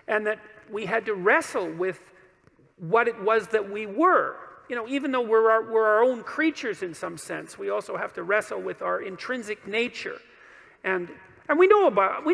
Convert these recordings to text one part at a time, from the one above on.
and that we had to wrestle with what it was that we were. You know, even though we're our own creatures in some sense, we also have to wrestle with our intrinsic nature. And we know about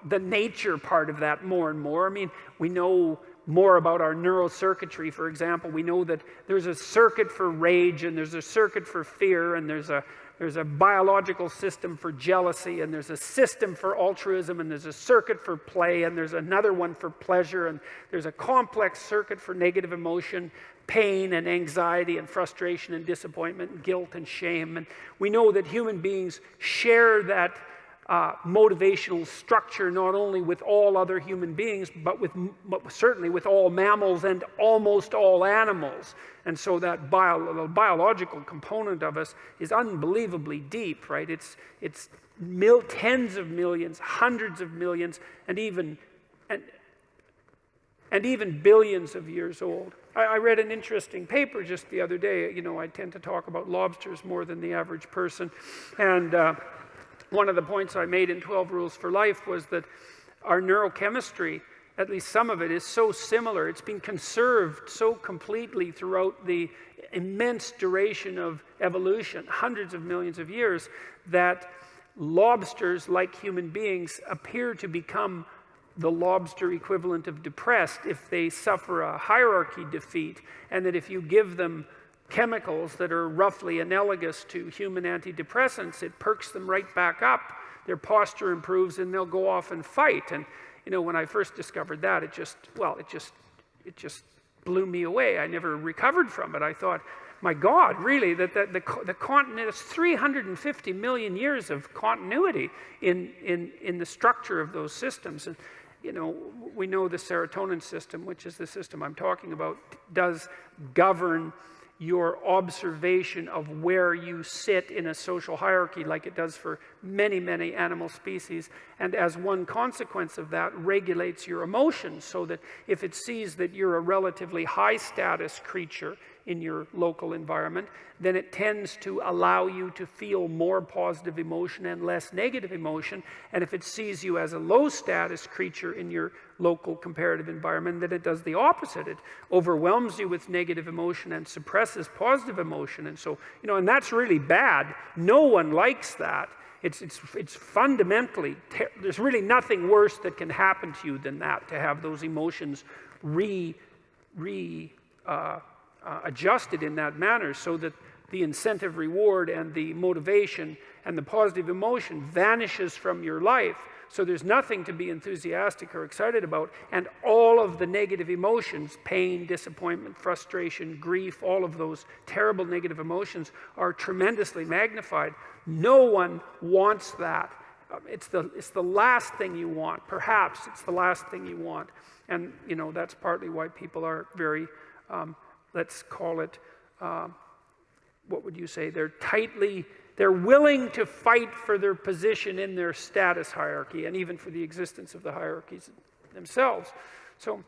the nature part of that more and more. I mean, we know more about our neurocircuitry, for example. We know that there's a circuit for rage, and there's a circuit for fear, and there's a biological system for jealousy, and there's a system for altruism, and there's a circuit for play, and there's another one for pleasure, and there's a complex circuit for negative emotion, pain and anxiety and frustration and disappointment and guilt and shame. And we know that human beings share that motivational structure not only with all other human beings, but certainly with all mammals and almost all animals. And so that biological component of us is unbelievably deep, right? It's tens of millions, hundreds of millions, and even billions of years old. I read an interesting paper just the other day. You know, I tend to talk about lobsters more than the average person. And one of the points I made in 12 Rules for Life was that our neurochemistry, at least some of it, is so similar. It's been conserved so completely throughout the immense duration of evolution, hundreds of millions of years, that lobsters, like human beings, appear to become the lobster equivalent of depressed if they suffer a hierarchy defeat, and that if you give them chemicals that are roughly analogous to human antidepressants, it perks them right back up. Their posture improves, and they'll go off and fight. And you know, when I first discovered that, it just blew me away. I never recovered from it. I thought, my God, really, that the continent, it's 350 million years of continuity in the structure of those systems. And you know, we know the serotonin system, which is the system I'm talking about, does govern your observation of where you sit in a social hierarchy, like it does for many, many animal species. And as one consequence of that, regulates your emotions, so that if it sees that you're a relatively high status creature in your local environment, then it tends to allow you to feel more positive emotion and less negative emotion. And if it sees you as a low status creature in your local comparative environment, then it does the opposite. It overwhelms you with negative emotion and suppresses positive emotion. And so, you know, and that's really bad. No one likes that. It's fundamentally, there's really nothing worse that can happen to you than that, to have those emotions adjusted in that manner, so that the incentive reward and the motivation and the positive emotion vanishes from your life. So there's nothing to be enthusiastic or excited about, and all of the negative emotions, pain, disappointment, frustration, grief, all of those terrible negative emotions are tremendously magnified. No one wants that. It's the last thing you want. Perhaps it's the last thing you want. And you know, that's partly why people are very let's call it, what would you say? They're willing to fight for their position in their status hierarchy, and even for the existence of the hierarchies themselves. So